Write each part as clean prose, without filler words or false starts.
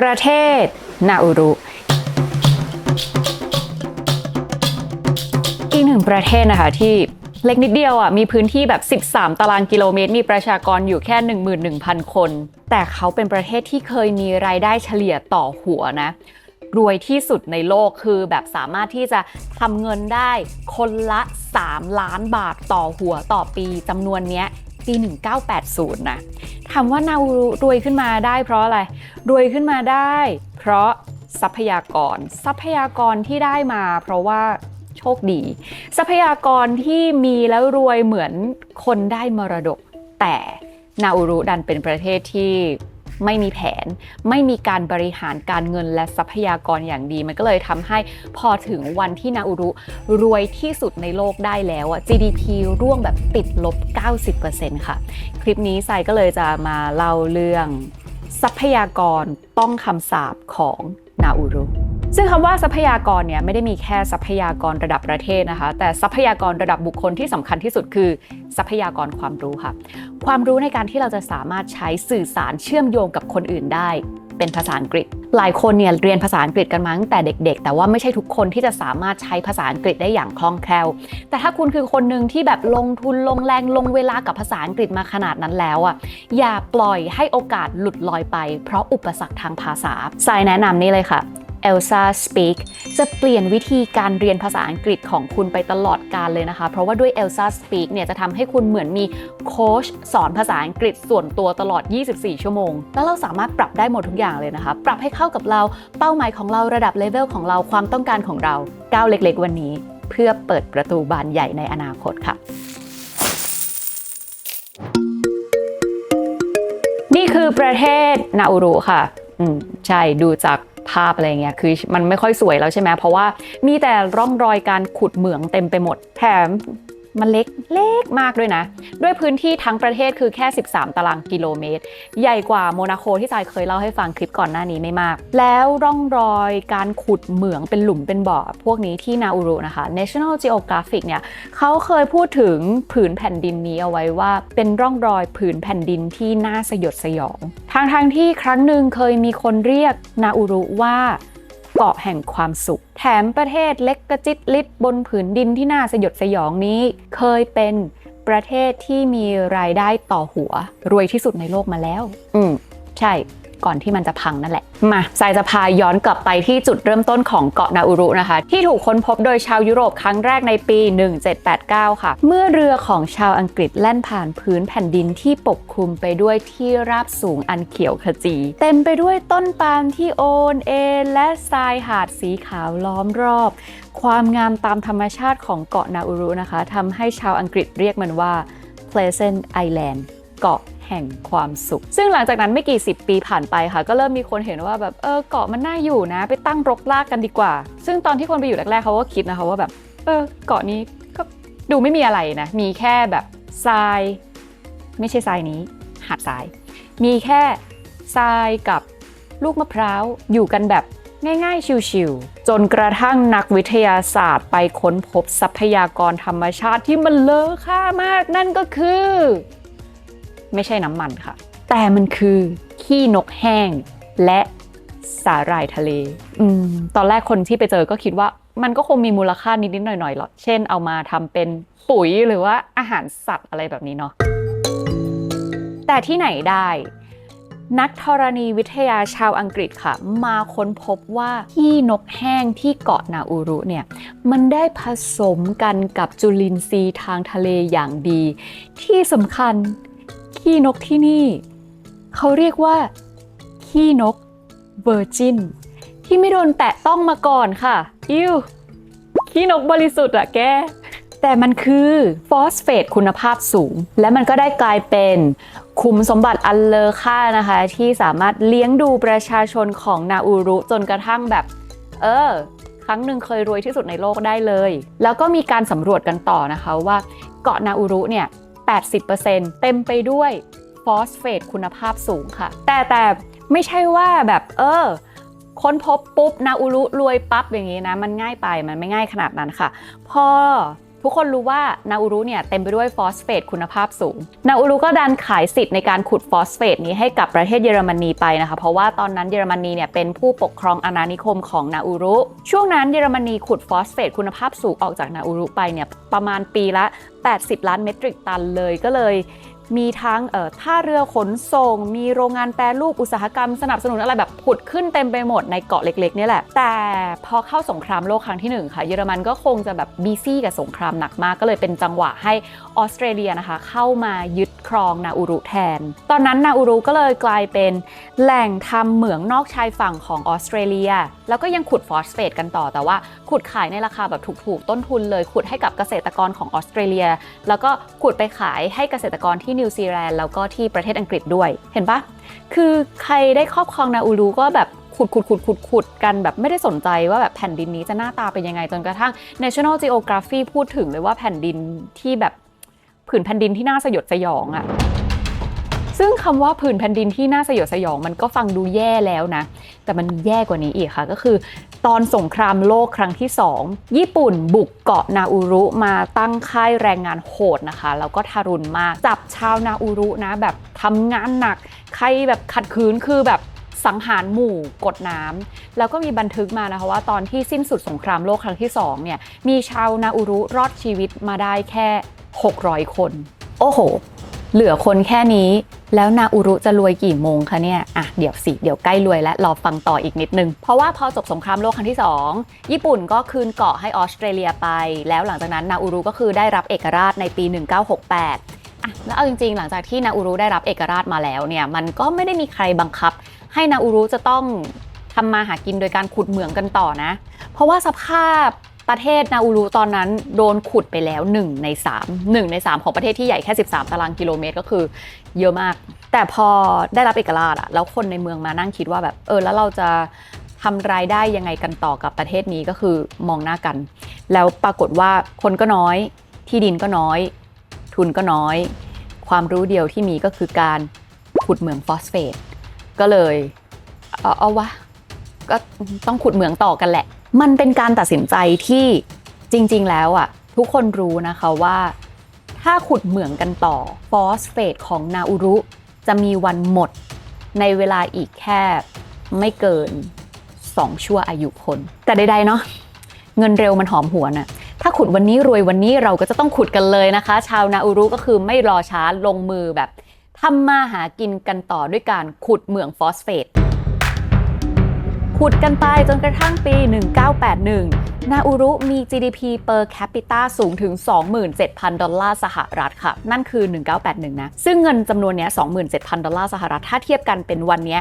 ประเทศนาอูรุอีกหนึ่งประเทศนะคะที่เล็กนิดเดียวมีพื้นที่แบบ13ตารางกิโลเมตรมีประชากรอยู่แค่ 11,000 คนแต่เขาเป็นประเทศที่เคยมีรายได้เฉลี่ยต่อหัวนะรวยที่สุดในโลกคือแบบสามารถที่จะทำเงินได้คนละ3 ล้านบาทต่อหัวต่อปีจำนวนเนี้ยปี1980นะถามว่านาอูรุรวยขึ้นมาได้เพราะอะไรรวยขึ้นมาได้เพราะทรัพยากรที่ได้มาเพราะว่าโชคดีทรัพยากรที่มีแล้วรวยเหมือนคนได้มรดกแต่นาอูรุดันเป็นประเทศที่ไม่มีแผนไม่มีการบริหารการเงินและทรัพยากรอย่างดีมันก็เลยทำให้พอถึงวันที่นาอูรุรวยที่สุดในโลกได้แล้วGDP ร่วงแบบติดลบ 90% ค่ะคลิปนี้ไซก็เลยจะมาเล่าเรื่องทรัพยากรต้องคำสาปของนาอูรุซึ่งคำว่าทรัพยากรเนี่ยไม่ได้มีแค่ทรัพยากรระดับประเทศนะคะแต่ทรัพยากรระดับบุคคลที่สำคัญที่สุดคือทรัพยากรความรู้ค่ะความรู้ในการที่เราจะสามารถใช้สื่อสารเชื่อมโยงกับคนอื่นได้เป็นภาษาอังกฤษหลายคนเนี่ยเรียนภาษาอังกฤษกันมาตั้งแต่เด็กๆแต่ว่าไม่ใช่ทุกคนที่จะสามารถใช้ภาษาอังกฤษได้อย่างคล่องแคล่วแต่ถ้าคุณคือคนหนึ่งที่แบบลงทุนลงแรงลงเวลากับภาษาอังกฤษมาขนาดนั้นแล้วอย่าปล่อยให้โอกาสหลุดลอยไปเพราะอุปสรรคทางภาษาทรายแนะนำนี่เลยค่ะElsa Speak จะเปลี่ยนวิธีการเรียนภาษาอังกฤษของคุณไปตลอดกาลเลยนะคะเพราะว่าด้วย Elsa Speak เนี่ยจะทำให้คุณเหมือนมีโค้ชสอนภาษาอังกฤษส่วนตัวตลอด24ชั่วโมงแล้วเราสามารถปรับได้หมดทุกอย่างเลยนะคะปรับให้เข้ากับเราเป้าหมายของเราระดับเลเวลของเราความต้องการของเราก้าวเล็กๆวันนี้เพื่อเปิดประตูบานใหญ่ในอนาคตค่ะนี่คือประเทศนาอูรุค่ะใช่ดูจากภาพอะไรเงี้ยคือมันไม่ค่อยสวยแล้วใช่ไหมเพราะว่ามีแต่ร่องรอยการขุดเหมืองเต็มไปหมดแถมมันเล็กมากด้วยนะด้วยพื้นที่ทั้งประเทศคือแค่13ตารางกิโลเมตรใหญ่กว่าโมนาโคที่จอยเคยเล่าให้ฟังคลิปก่อนหน้านี้ไม่มากแล้วร่องรอยการขุดเหมืองเป็นหลุมเป็นบ่อพวกนี้ที่นาอูรุนะคะ National Geographic เนี่ยเขาเคยพูดถึงผืนแผ่นดินนี้เอาไว้ว่าเป็นร่องรอยผืนแผ่นดินที่น่าสยดสยองทั้งที่ครั้งหนึ่งเคยมีคนเรียกนาอูรุว่าเกาะแห่งความสุขแถมประเทศเล็กกระจิตลิดบนผืนดินที่น่าสยดสยองนี้เคยเป็นประเทศที่มีรายได้ต่อหัวรวยที่สุดในโลกมาแล้วใช่ก่อนที่มันจะพังนั่นแหละมาทรายจะพาย้อนกลับไปที่จุดเริ่มต้นของเกาะนาอูรุนะคะที่ถูกค้นพบโดยชาวยุโรปครั้งแรกในปี1789ค่ะเมื่อเรือของชาวอังกฤษแล่นผ่านพื้นแผ่นดินที่ปกคลุมไปด้วยที่ราบสูงอันเขียวขจีเต็มไปด้วยต้นปาล์มที่โอนเอ็นและทรายหาดสีขาวล้อมรอบความงามตามธรรมชาติของเกาะนาอูรุนะคะทำให้ชาวอังกฤษเรียกมันว่า Pleasant Island เกาะแห่งความสุขซึ่งหลังจากนั้นไม่กี่10 ปีผ่านไปค่ะก็เริ่มมีคนเห็นว่าแบบเกาะมันน่าอยู่นะไปตั้งรกรากกันดีกว่าซึ่งตอนที่คนไปอยู่แรกๆเขาก็คิดนะคะว่าแบบเกาะนี้ก็ดูไม่มีอะไรนะมีแค่แบบทรายไม่ใช่ทรายนี้หาดทรายมีแค่ทรายกับลูกมะพร้าวอยู่กันแบบง่ายๆชิวๆจนกระทั่งนักวิทยาศาสตร์ไปค้นพบทรัพยากรธรรมชาติที่มันเลอค่ามากนั่นก็คือไม่ใช่น้ำมันค่ะแต่มันคือขี้นกแห้งและสาหร่ายทะเลตอนแรกคนที่ไปเจอก็คิดว่ามันก็คงมีมูลค่านิดๆหน่อยๆหรอกเช่นเอามาทำเป็นปุ๋ยหรือว่าอาหารสัตว์อะไรแบบนี้เนาะแต่ที่ไหนได้นักธรณีวิทยาชาวอังกฤษค่ะมาค้นพบว่าขี้นกแห้งที่เกาะนาอูรุเนี่ยมันได้ผสมกันกับจุลินทรีย์ทางทะเลอย่างดีที่สำคัญขี้นกที่นี่เขาเรียกว่าขี้นกเวอร์จินที่ไม่โดนแตะต้องมาก่อนค่ะขี้นกบริสุทธิ์อะแกแต่มันคือฟอสเฟตคุณภาพสูงและมันก็ได้กลายเป็นขุมสมบัติอันเลอค่านะคะที่สามารถเลี้ยงดูประชาชนของนาอูรุจนกระทั่งแบบครั้งหนึ่งเคยรวยที่สุดในโลกได้เลยแล้วก็มีการสำรวจกันต่อนะคะว่าเกาะนาอูรุเนี่ย80% เต็มไปด้วยฟอสเฟตคุณภาพสูงค่ะแต่ไม่ใช่ว่าแบบค้นพบปุ๊บนาอูรุรวยปั๊บอย่างนี้นะมันง่ายไปมันไม่ง่ายขนาดนั้นค่ะพอ ทุกคนรู้ว่านาอูรุเนี่ยเต็มไปด้วยฟอสเฟตคุณภาพสูงนาอูรุก็ดันขายสิทธิ์ในการขุดฟอสเฟตนี้ให้กับประเทศเยอรมนีไปนะคะเพราะว่าตอนนั้นเยอรมนีเนี่ยเป็นผู้ปกครองอาณานิคมของนาอูรุช่วงนั้นเยอรมนีขุดฟอสเฟตคุณภาพสูงออกจากนาอูรุไปเนี่ยประมาณปีละ80 ล้านเมตริกตันเลยก็เลยมีทั้งท่าเรือขนส่งมีโรงงานแปรรูปอุตสาหกรรมสนับสนุนอะไรแบบผุดขึ้นเต็มไปหมดในเกาะเล็กๆนี่แหละแต่พอเข้าสงครามโลกครั้งที่1ค่ะเยอรมันก็คงจะแบบบีซี่กับสงครามหนักมากก็เลยเป็นจังหวะให้ออสเตรเลียนะคะเข้ามายึดครองนาอูรุแทนตอนนั้นนาอูรุก็เลยกลายเป็นแหล่งทำเหมืองนอกชายฝั่งของออสเตรเลียแล้วก็ยังขุดฟอสเฟตกันต่อแต่ว่าขุดขายในราคาแบบถูกๆต้นทุนเลยขุดให้กับเกษตรกรของออสเตรเลียแล้วก็ขุดไปขายให้เกษตรกรที่นิวซีแลนด์แล้วก็ที่ประเทศอังกฤษด้วยเห็นปะคือใครได้ครอบครองนาอูรุก็แบบขุดกันแบบไม่ได้สนใจว่าแบบแผ่นดินนี้จะหน้าตาเป็นยังไงจนกระทั่ง National Geographic พูดถึงเลยว่าแผ่นดินที่แบบผืนแผ่นดินที่น่าสยดสยองอะซึ่งคำว่าผืนแผ่นดินที่น่าสยดสยองมันก็ฟังดูแย่แล้วนะแต่มันแย่กว่านี้อีกค่ะก็คือตอนสงครามโลกครั้งที่2ญี่ปุ่นบุกเกาะนาอูรุมาตั้งค่ายแรงงานโหดนะคะแล้วก็ทารุณมากจับชาวนาอูรุนะแบบทำงานหนักใครแบบขัดขืนคือแบบสังหารหมู่กดน้ำแล้วก็มีบันทึกมานะคะว่าตอนที่สิ้นสุดสงครามโลกครั้งที่2เนี่ยมีชาวนาอูรุรอดชีวิตมาได้แค่600 คนโอ้โหเหลือคนแค่นี้แล้วนาอูรุจะรวยกี่โมงคะเนี่ยเดี๋ยวใกล้รวยแล้วรอฟังต่ออีกนิดนึงเพราะว่าพอจบสงครามโลกครั้งที่2ญี่ปุ่นก็คืนเกาะให้ออสเตรเลียไปแล้วหลังจากนั้นนาอูรุก็คือได้รับเอกราชในปี 1968แล้วเอาจริงๆหลังจากที่นาอูรุได้รับเอกราชมาแล้วเนี่ยมันก็ไม่ได้มีใครบังคับให้นาอูรุจะต้องทำมาหากินโดยการขุดเหมืองกันต่อนะเพราะว่าสภาพประเทศนาอูรุตอนนั้นโดนขุดไปแล้ว1 ใน 3ของประเทศที่ใหญ่แค่13 ตารางกิโลเมตรก็คือเยอะมากแต่พอได้รับเอกราชแล้วคนในเมืองมานั่งคิดว่าแบบแล้วเราจะทำรายได้ยังไงกันต่อกับประเทศนี้ก็คือมองหน้ากันแล้วปรากฏว่าคนก็น้อยที่ดินก็น้อยทุนก็น้อยความรู้เดียวที่มีก็คือการขุดเหมืองฟอสเฟตก็เลยเอาวะก็ต้องขุดเหมืองต่อกันแหละมันเป็นการตัดสินใจที่จริงๆแล้วทุกคนรู้นะคะว่าถ้าขุดเหมืองกันต่อฟอสเฟตของนาอูรุจะมีวันหมดในเวลาอีกแค่ไม่เกิน2 ชั่วอายุคนแต่ใดๆเนาะเงินเร็วมันหอมหวนถ้าขุดวันนี้รวยวันนี้เราก็จะต้องขุดกันเลยนะคะชาวนาอูรุก็คือไม่รอช้าลงมือแบบทำมาหากินกันต่อด้วยการขุดเหมืองฟอสเฟตขุดกันไปจนกระทั่งปี 1981 นาอูรุมี GDP per capita สูงถึง 27,000 ดอลลาร์สหรัฐค่ะนั่นคือ 1981 นะซึ่งเงินจำนวนนี้ 27,000 ดอลลาร์สหรัฐถ้าเทียบกันเป็นวันนี้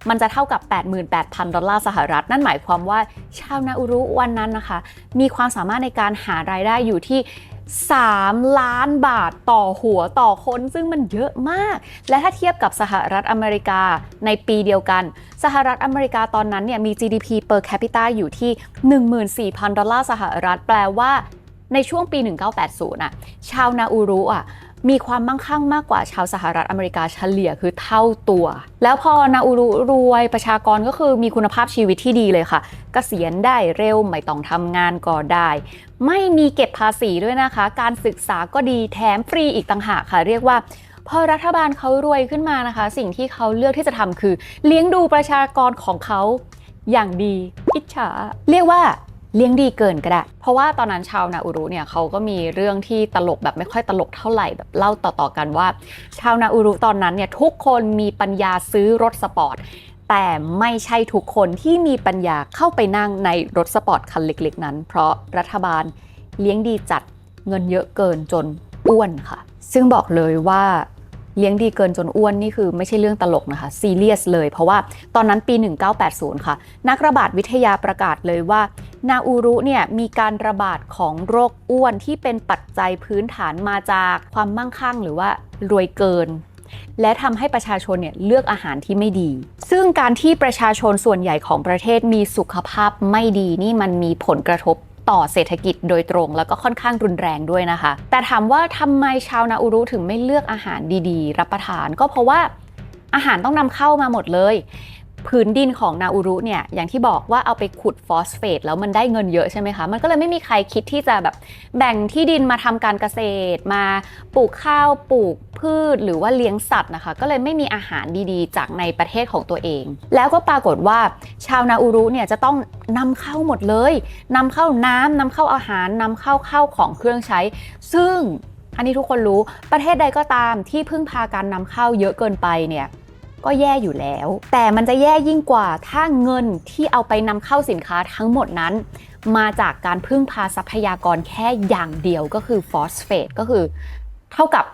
มันจะเท่ากับ 88,000 ดอลลาร์สหรัฐนั่นหมายความว่าชาวนาอูรุวันนั้นนะคะมีความสามารถในการหารายได้อยู่ที่3 ล้านบาทต่อหัวต่อคนซึ่งมันเยอะมากและถ้าเทียบกับสหรัฐอเมริกาในปีเดียวกันสหรัฐอเมริกาตอนนั้นเนี่ยมี GDP per capita อยู่ที่ 14,000 ดอลลาร์สหรัฐแปลว่าในช่วงปี 1980ชาวนาอูรุมีความมั่งคั่งมากกว่าชาวสหรัฐอเมริกาเฉลี่ยคือเท่าตัวแล้วพอนาอูรุรวยประชากรก็คือมีคุณภาพชีวิตที่ดีเลยค่ะเกษียณได้เร็วไม่ต้องทำงานก็ได้ไม่มีเก็บภาษีด้วยนะคะการศึกษาก็ดีแถมฟรีอีกต่างหากค่ะเรียกว่าพอรัฐบาลเขารวยขึ้นมานะคะสิ่งที่เขาเลือกที่จะทำคือเลี้ยงดูประชากรของเขาอย่างดีอิจฉาเรียกว่าเลี้ยงดีเกินก็ได้เพราะว่าตอนนั้นชาวนาอูรุเนี่ยเขาก็มีเรื่องที่ตลกแบบไม่ค่อยตลกเท่าไหร่แบบเล่าต่อๆกันว่าชาวนาอูรุตอนนั้นเนี่ยทุกคนมีปัญญาซื้อรถสปอร์ตแต่ไม่ใช่ทุกคนที่มีปัญญาเข้าไปนั่งในรถสปอร์ตคันเล็กๆนั้นเพราะรัฐบาลเลี้ยงดีจัดเงินเยอะเกินจนอ้วนค่ะซึ่งบอกเลยว่าเลี้ยงดีเกินจนอ้วนนี่คือไม่ใช่เรื่องตลกนะคะซีเรียสเลยเพราะว่าตอนนั้นปี 1980 ค่ะนักระบาดวิทยาประกาศเลยว่านาอูรุเนี่ยมีการระบาดของโรคอ้วนที่เป็นปัจจัยพื้นฐานมาจากความมั่งคั่งหรือว่ารวยเกินและทำให้ประชาชนเนี่ยเลือกอาหารที่ไม่ดีซึ่งการที่ประชาชนส่วนใหญ่ของประเทศมีสุขภาพไม่ดีนี่มันมีผลกระทบต่อเศรษฐกิจโดยตรงแล้วก็ค่อนข้างรุนแรงด้วยนะคะแต่ถามว่าทำไมชาวนาอูรุถึงไม่เลือกอาหารดีๆรับประทานก็เพราะว่าอาหารต้องนำเข้ามาหมดเลย ผืนดินของนาอูรุเนี่ยอย่างที่บอกว่าเอาไปขุดฟอสเฟตแล้วมันได้เงินเยอะใช่ไหมคะมันก็เลยไม่มีใครคิดที่จะแบบแบ่งที่ดินมาทำการเกษตรมาปลูกข้าวปลูกพืชหรือว่าเลี้ยงสัตว์นะคะก็เลยไม่มีอาหารดีๆจากในประเทศของตัวเองแล้วก็ปรากฏว่าชาวนาอูรุเนี่ยจะต้องนำเข้าหมดเลยนำเข้าน้ำนำเข้าอาหารนำเข้าข้าวของเครื่องใช้ซึ่งอันนี้ทุกคนรู้ประเทศใดก็ตามที่พึ่งพาการนำเข้าเยอะเกินไปเนี่ยก็แย่อยู่แล้วแต่มันจะแย่ยิ่งกว่าถ้าเงินที่เอาไปนำเข้าสินค้าทั้งหมดนั้นมาจากการพึ่งพาทรัพยากรแค่อย่างเดียวก็คือฟอสเฟตก็คือเท่ากับ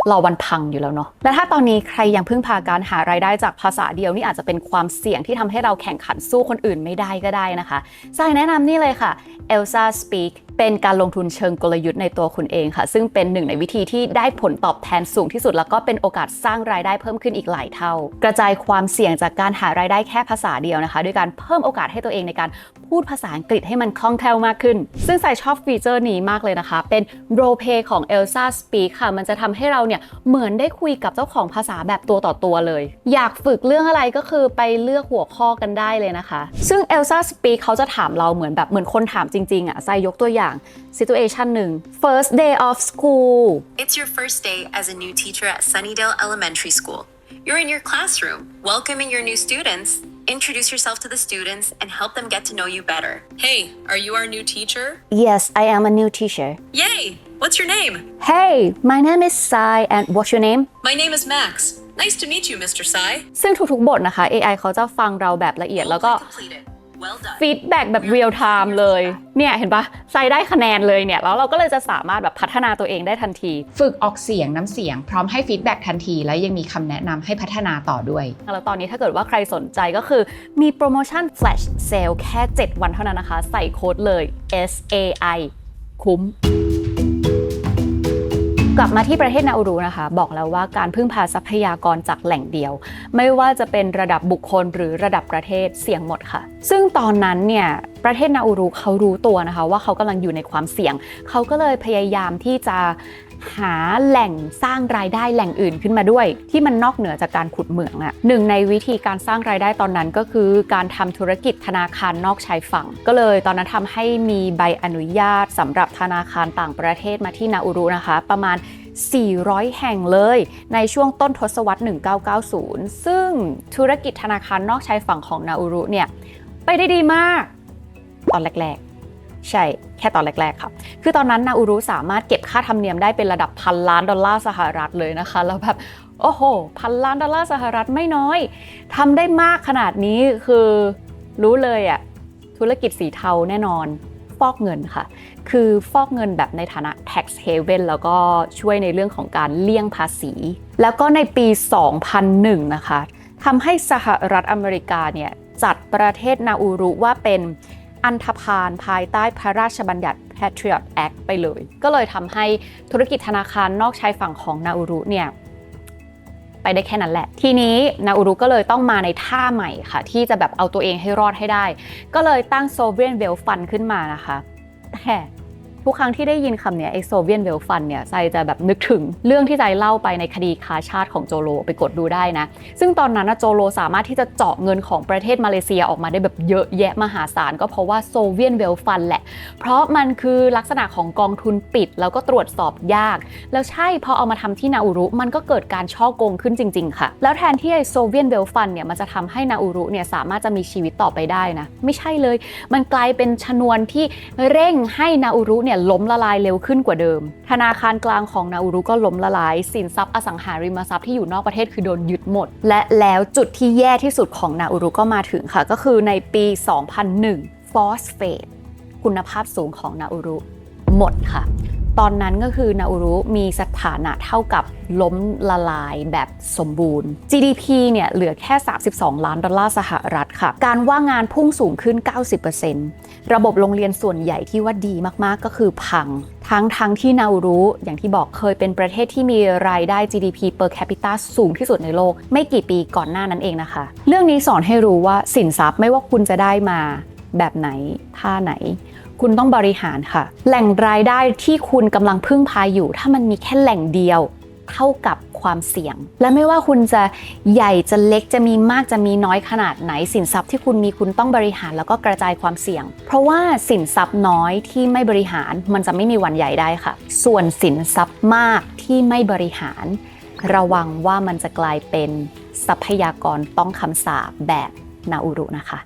เราวันพังอยู่แล้วเนาะและถ้าตอนนี้ใครยังพึ่งพาการหารายได้จากภาษาเดียวนี่อาจจะเป็นความเสี่ยงที่ทำให้เราแข่งขันสู้คนอื่นไม่ได้ก็ได้นะคะทรายแนะนำนี่เลยค่ะ Elsa Speak เป็นการลงทุนเชิงกลยุทธ์ในตัวคุณเองค่ะซึ่งเป็นหนึ่งในวิธีที่ได้ผลตอบแทนสูงที่สุดแล้วก็เป็นโอกาสสร้างรายได้เพิ่มขึ้นอีกหลายเท่ากระจายความเสี่ยงจากการหารายได้แค่ภาษาเดียวนะคะด้วยการเพิ่มโอกาสให้ตัวเองในการพูดภาษาอังกฤษให้มันคล่องแคล่วมากขึ้นซึ่งทรายชอบฟีเจอร์นี้มากเลยนะคะเป็น role play ของ Elsa Speak ค่ะมันจะทำให้เราเนี่ยเหมือนได้คุยกับเจ้าของภาษาแบบตัวต่อตัวเลยอยากฝึกเรื่องอะไรก็คือไปเลือกหัวข้อกันได้เลยนะคะซึ่ง Elsa Speak เขาจะถามเราเหมือนคนถามจริงๆอ่ะทรายยกตัวอย่าง situation หนึ่ง first day of school It's your first day as a new teacher at Sunnydale Elementary School. You're in your classroom, welcoming your new students. Introduce yourself to the students and help them get to know you better. Hey, are you our new teacher? Yes I am a new teacher Yay! What's your name? Hey my name is Sai and what's your name My name is Max. Nice to meet you, Mr. Sai. ซึ่งทุกๆบทนะคะ AI เขาจะฟังเราแบบละเอียดแล้วก็ Completed. Well done. ฟีดแบ็กแบบเรียลไทม์เลยเนี่ยเห็นปะใส่ได้คะแนนเลยเนี่ยแล้วเราก็เลยจะสามารถแบบพัฒนาตัวเองได้ทันทีฝึกออกเสียงน้ำเสียงพร้อมให้ฟีดแบ็กทันทีและยังมีคำแนะนำให้พัฒนาต่อด้วยแล้วตอนนี้ถ้าเกิดว่าใครสนใจก็คือมีโปรโมชั่น Flash Sale แค่7วันเท่านั้นนะคะใส่โค้ดเลย SAI คุ้มกลับมาที่ประเทศนาอูรุนะคะบอกแล้วว่าการพึ่งพาทรัพยากรจากแหล่งเดียวไม่ว่าจะเป็นระดับบุคคลหรือระดับประเทศเสี่ยงหมดค่ะซึ่งตอนนั้นเนี่ยประเทศนาอูรุเขารู้ตัวนะคะว่าเขากำลังอยู่ในความเสี่ยงเขาก็เลยพยายามที่จะหาแหล่งสร้างรายได้แหล่งอื่นขึ้นมาด้วยที่มันนอกเหนือจากการขุดเหมืองอ่ะหนึ่งในวิธีการสร้างรายได้ตอนนั้นก็คือการทำธุรกิจธนาคารนอกชายฝั่งก็เลยตอนนั้นทำให้มีใบอนุญาตสำหรับธนาคารต่างประเทศมาที่นาอูรุนะคะประมาณ400 แห่งเลยในช่วงต้นทศวรรษ 1990 ซึ่งธุรกิจธนาคารนอกชายฝั่งของนาอูรุเนี่ยไปได้ดีมากตอนแรกๆใช่แค่ตอนแรกๆค่ะคือตอนนั้นนาอูรุสามารถเก็บค่าธรรมเนียมได้เป็นระดับ$1,000,000,000 สหรัฐเลยนะคะแล้วแบบโอ้โห$1,000,000,000 สหรัฐไม่น้อยทำได้มากขนาดนี้คือรู้เลยอะธุรกิจสีเทาแน่นอนฟอกเงินค่ะคือฟอกเงินแบบในฐานะ tax haven แล้วก็ช่วยในเรื่องของการเลี่ยงภาษีแล้วก็ในปี 2001 นะคะทำให้สหรัฐอเมริกาเนี่ยจัดประเทศนาอูรุว่าเป็นอันธพาลภายใต้พระราชบัญญัติ Patriot Act ไปเลยก็เลยทำให้ธุรกิจธนาคารนอกชายฝั่งของนาอูรุเนี่ยไปได้แค่นั้นแหละทีนี้นาอูรุก็เลยต้องมาในท่าใหม่ค่ะที่จะแบบเอาตัวเองให้รอดให้ได้ก็เลยตั้ง Sovereign Wealth Fund ขึ้นมานะคะแต่ทุกครั้งที่ได้ยินคำเนี้ยไอ้ Sovereign Wealth Fund เนี่ยใจจะแบบนึกถึงเรื่องที่ใจเล่าไปในคดีค้าชาติของโจโลไปกดดูได้นะซึ่งตอนนั้นโจโลสามารถที่จะเจาะเงินของประเทศมาเลเซียออกมาได้แบบเยอะแยะมหาศาลก็เพราะว่า Sovereign Wealth Fund แหละเพราะมันคือลักษณะของกองทุนปิดแล้วก็ตรวจสอบยากแล้วใช่พอเอามาทำที่นาอูรุมันก็เกิดการช่อโกงขึ้นจริงๆค่ะแล้วแทนที่ไอ้ Sovereign Wealth Fund เนี่ยมันจะทำให้นาอูรุเนี่ยสามารถจะมีชีวิตต่อไปได้นะไม่ใช่เลยมันกลายเป็นชนวนที่เร่งให้นาอูรุเนี่ยล้มละลายเร็วขึ้นกว่าเดิมธนาคารกลางของนาอูรุก็ล้มละลายสินทรัพย์อสังหาริมทรัพย์ที่อยู่นอกประเทศคือโดนยึดหมดและแล้วจุดที่แย่ที่สุดของนาอูรุก็มาถึงค่ะก็คือในปี 2001 ฟอสเฟตคุณภาพสูงของนาอูรุหมดค่ะตอนนั้นก็คือนาอูรุมีสถานะเท่ากับล้มละลายแบบสมบูรณ์ GDP เนี่ยเหลือแค่$32,000,000 สหรัฐค่ะการว่างงานพุ่งสูงขึ้น 90%ระบบโรงเรียนส่วนใหญ่ที่ว่าดีมากๆก็คือพังทั้งที่นาอูรุอย่างที่บอกเคยเป็นประเทศที่มีรายได้ GDP per capita สูงที่สุดในโลกไม่กี่ปีก่อนหน้านั้นเองนะคะเรื่องนี้สอนให้รู้ว่าสินทรัพย์ไม่ว่าคุณจะได้มาแบบไหนท่าไหนคุณต้องบริหารค่ะแหล่งรายได้ที่คุณกำลังพึ่งพาอยู่ถ้ามันมีแค่แหล่งเดียวเท่ากับ ความเสี่ยง และไม่ว่าคุณจะใหญ่จะเล็กจะมีมากจะมีน้อยขนาดไหนสินทรัพย์ที่คุณมีคุณต้องบริหารแล้วก็กระจายความเสี่ยง เพราะว่าสินทรัพย์น้อยที่ไม่บริหารมันจะไม่มีวันใหญ่ได้ค่ะส่วนสินทรัพย์มากที่ไม่บริหารระวังว่ามันจะกลายเป็นทรัพยากรต้องคำสาปแบบนาอูรุนะคะ